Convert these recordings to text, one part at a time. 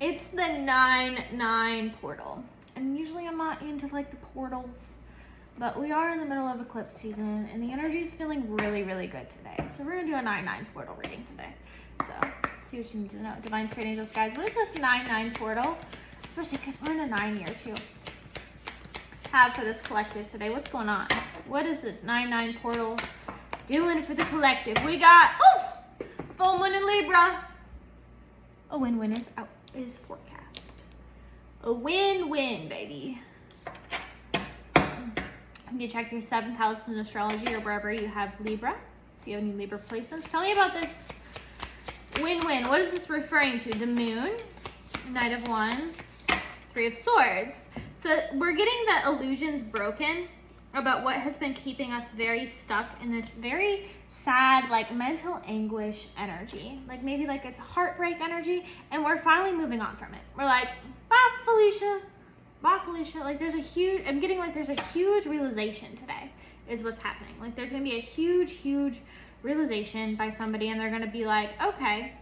It's the 9-9 portal. And usually I'm not into like the portals, but we are in the middle of eclipse season and the energy is feeling really, really good today. So we're gonna do a 9-9 portal reading today. So see what you need to know. Divine Spirit Angels, guys, what is this 9-9 portal? Especially because we're in a 9 year too. Have for this collective today. What's going on? What is this 9-9 portal doing for the collective? We got, full moon in Libra. A win-win is forecast. A win-win, baby. You check your 7th house in astrology or wherever you have Libra. If you have any Libra placements, tell me about this win-win. What is this referring to? The moon, Knight of Wands, 3 of Swords. So we're getting the illusions broken about what has been keeping us very stuck in this very sad, like mental anguish energy. Like maybe like it's heartbreak energy and we're finally moving on from it. We're like, bye Felicia. Bye Felicia. Like there's a huge, I'm getting like there's a huge realization today is what's happening. Like there's gonna be a huge, huge realization by somebody and they're gonna be like, okay,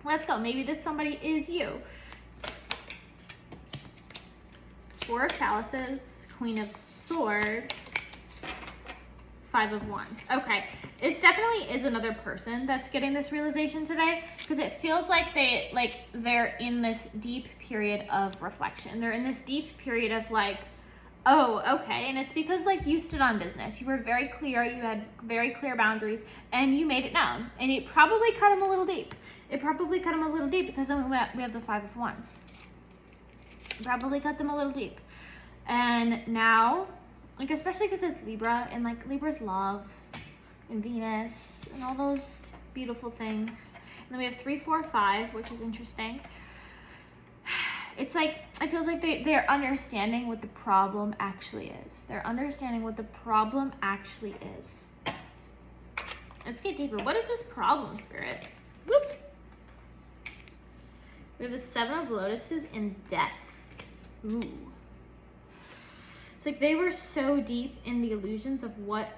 let's go. Maybe this somebody is you. 4 of Chalices, Queen of Swords, 5 of Wands. Okay, it definitely is another person that's getting this realization today because it feels like they're in this deep period of reflection. They're in this deep period of like, oh, okay. And it's because like you stood on business. You were very clear. You had very clear boundaries and you made it known. And it probably cut them a little deep. It probably cut them a little deep because then we have the 5 of Wands. Probably cut them a little deep. And now, like especially because it's Libra and like Libra's love and Venus and all those beautiful things. And then we have 3, 4, 5, which is interesting. It's like, it feels like they're understanding what the problem actually is. They're understanding what the problem actually is. Let's get deeper. What is this problem, Spirit? Whoop. We have the 7 of Lotuses and Death. Ooh. It's like they were so deep in the illusions of what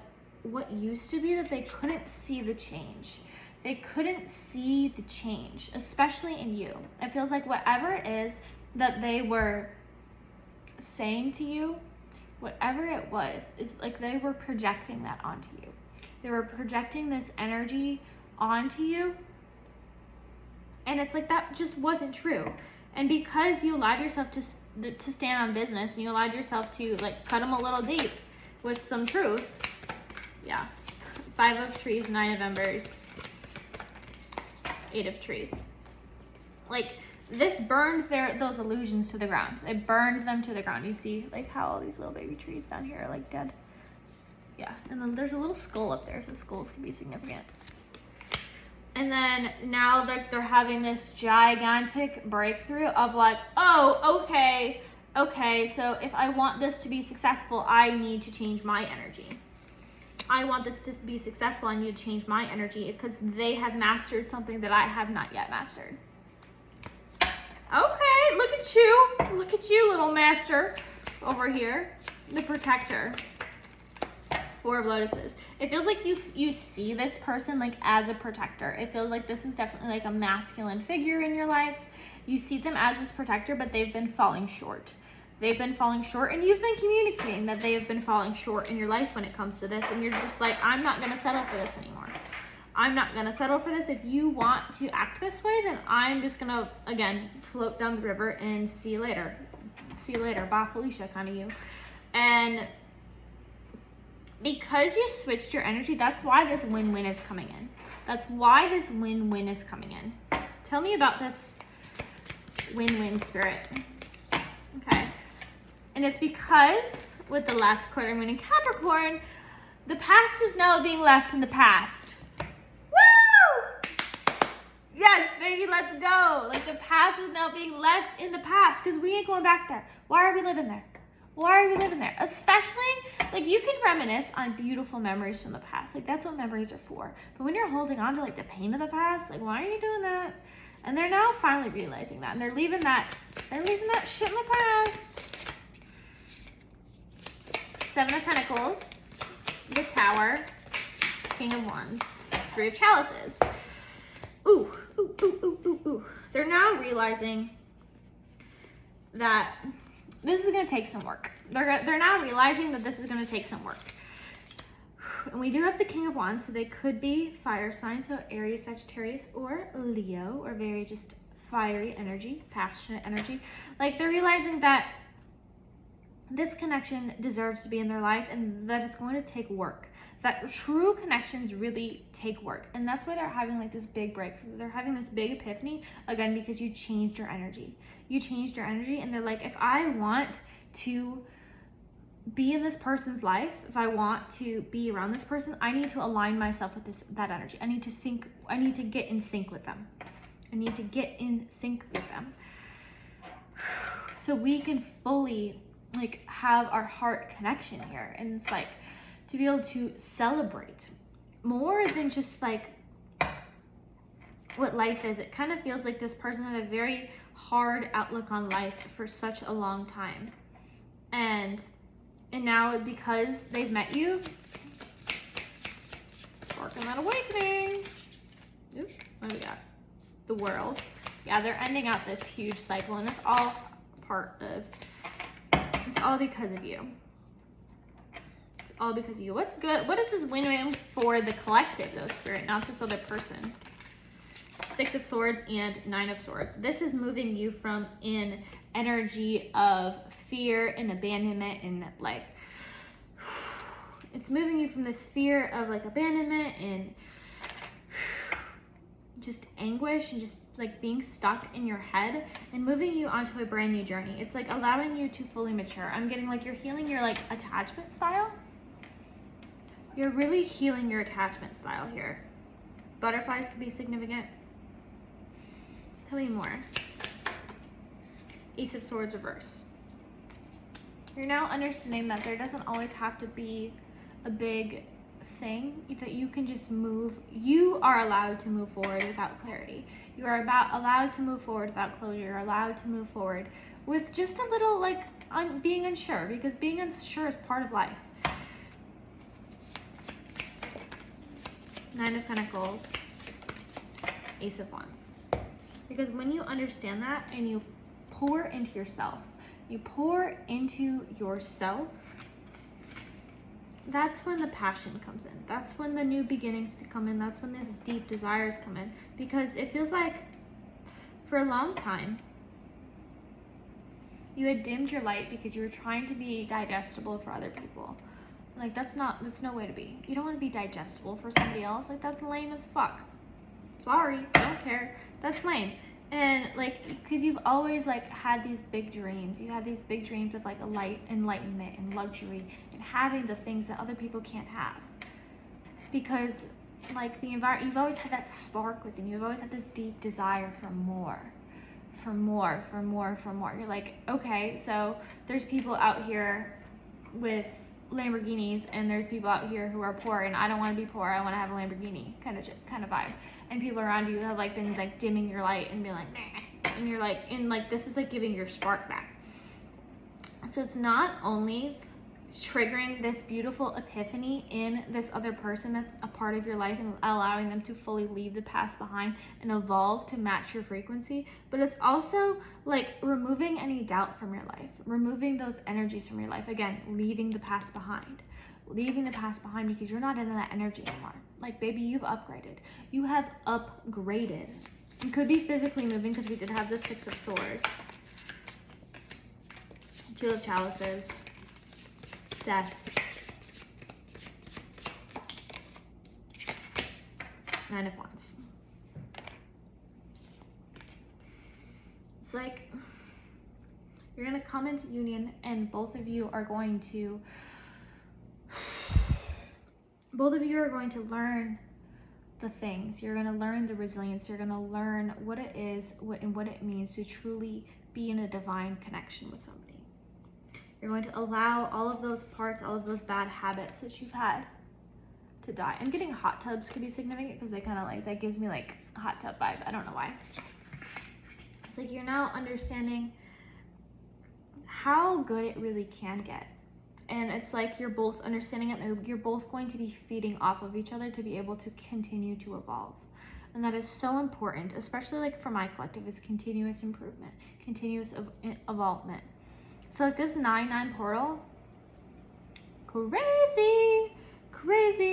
used to be that they couldn't see the change. They couldn't see the change, especially in you. It feels like whatever it is that they were saying to you, whatever it was, is like they were projecting that onto you. They were projecting this energy onto you. And it's like that just wasn't true. And because you allowed yourself to stand on business and you allowed yourself to like cut them a little deep with some truth. Yeah. 5 of Trees, 9 of Embers, 8 of Trees. Like this burned those illusions to the ground. It burned them to the ground. You see like how all these little baby trees down here are like dead. Yeah. And then there's a little skull up there, so skulls can be significant. And then now they're having this gigantic breakthrough of like, oh, okay, so if I want this to be successful, I need to change my energy. I want this to be successful, I need to change my energy because they have mastered something that I have not yet mastered. Okay, look at you, little master over here, the protector. 4 of Lotuses. It feels like you see this person like as a protector. It feels like this is definitely like a masculine figure in your life. You see them as this protector, but they've been falling short. They've been falling short, and you've been communicating that they have been falling short in your life when it comes to this, and you're just like, I'm not going to settle for this anymore. I'm not going to settle for this. If you want to act this way, then I'm just going to, again, float down the river and see you later. See you later. Bye, Felicia, kind of you. And because you switched your energy, that's why this win-win is coming in. That's why this win-win is coming in. Tell me about this win-win, Spirit. Okay. And it's because with the last quarter moon in Capricorn, the past is now being left in the past. Woo! Yes, baby, let's go. Like the past is now being left in the past because we ain't going back there. Why are we living there? Why are we living there? Especially, like you can reminisce on beautiful memories from the past. Like that's what memories are for. But when you're holding on to like the pain of the past, like why are you doing that? And they're now finally realizing that. And they're leaving that shit in the past. 7 of Pentacles, the Tower, King of Wands, 3 of Chalices. Ooh, They're now realizing that this is going to take some work. They're now realizing that this is going to take some work. And we do have the King of Wands, so they could be fire signs, so Aries, Sagittarius, or Leo, or very just fiery energy, passionate energy. Like, they're realizing that this connection deserves to be in their life and that it's going to take work. That true connections really take work. And that's why they're having like this big breakthrough. They're having this big epiphany, again, because you changed your energy. You changed your energy, and they're like, if I want to be in this person's life, if I want to be around this person, I need to align myself with that energy. I need to get in sync with them. I need to get in sync with them. So we can fully like have our heart connection here. And it's like to be able to celebrate more than just like what life is. It kind of feels like this person had a very hard outlook on life for such a long time. And now because they've met you, sparking that awakening. Oops, what do we got? The World. Yeah, they're ending out this huge cycle, and it's all it's all because of you. It's all because of you. What's good? What is this win-win for the collective, though, Spirit, not this other person? 6 of Swords and 9 of Swords. This is moving you from an energy of fear and abandonment, and like, it's moving you from this fear of like abandonment and just anguish and just like being stuck in your head, and moving you onto a brand new journey. It's like allowing you to fully mature. I'm getting like you're healing your like attachment style. You're really healing your attachment style here. Butterflies could be significant. Tell me more. Ace of Swords reverse. You're now understanding that there doesn't always have to be a big thing, that you can just move. You are allowed to move forward without clarity. You are allowed to move forward without closure. You're allowed to move forward with just a little like being unsure, because being unsure is part of life. 9 of Pentacles, Ace of Wands. Because when you understand that and you pour into yourself, that's when the passion comes in. That's when the new beginnings come in. That's when these deep desires come in. Because it feels like for a long time, you had dimmed your light because you were trying to be digestible for other people. Like, that's no way to be. You don't want to be digestible for somebody else. Like, that's lame as fuck. Sorry, don't care. That's lame. And like, because you've always like had these big dreams. You had these big dreams of like a light, enlightenment, and luxury, and having the things that other people can't have. Because like the environment, you've always had that spark within you. You've always had this deep desire for more, for more, for more, for more. You're like, okay, so there's people out here with Lamborghinis, and there's people out here who are poor, and I don't want to be poor. I want to have a Lamborghini kind of vibe. And people around you have like been like dimming your light and being like, meh. And you're like, and like this is like giving your spark back. So it's not only triggering this beautiful epiphany in this other person that's a part of your life and allowing them to fully leave the past behind and evolve to match your frequency, but it's also like removing any doubt from your life, removing those energies from your life. Again, leaving the past behind because you're not in that energy anymore. Like, baby, you've upgraded. You have upgraded. You could be physically moving because we did have the 6 of Swords, 2 of Chalices, Death, 9 of Wands. It's like you're going to come into union, and both of you are going to learn the things. You're going to learn the resilience. You're going to learn what it is, what it means to truly be in a divine connection with somebody. You're going to allow all of those parts, all of those bad habits that you've had to die. And getting hot tubs could be significant because they kind of like, that gives me like a hot tub vibe. I don't know why. It's like you're now understanding how good it really can get. And it's like you're both understanding it. You're both going to be feeding off of each other to be able to continue to evolve. And that is so important, especially like for my collective, is continuous improvement, continuous evolvement. So like this 9-9 portal, crazy.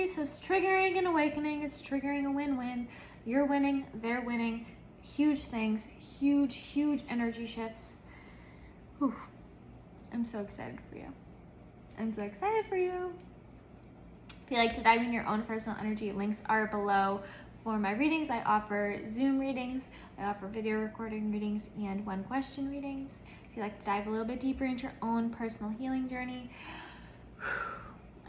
So it's triggering an awakening, it's triggering a win-win. You're winning, they're winning. Huge things, huge energy shifts. Whew. I'm so excited for you. If you'd like to dive in your own personal energy, links are below. For my readings, I offer Zoom readings, I offer video recording readings, and 1-question readings. If you'd like to dive a little bit deeper into your own personal healing journey,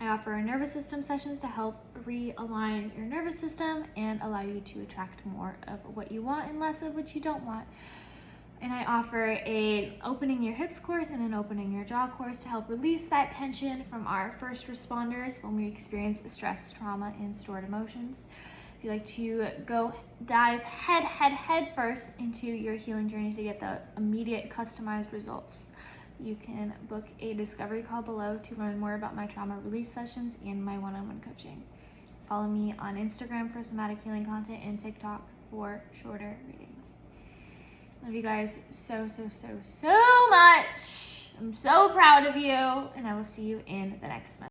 I offer nervous system sessions to help realign your nervous system and allow you to attract more of what you want and less of what you don't want. And I offer an opening your hips course and an opening your jaw course to help release that tension from our first responders when we experience stress, trauma, and stored emotions. If you'd like to go dive head first into your healing journey to get the immediate customized results, you can book a discovery call below to learn more about my trauma release sessions and my one-on-one coaching. Follow me on Instagram for somatic healing content and TikTok for shorter readings. Love you guys so much. I'm so proud of you, and I will see you in the next one.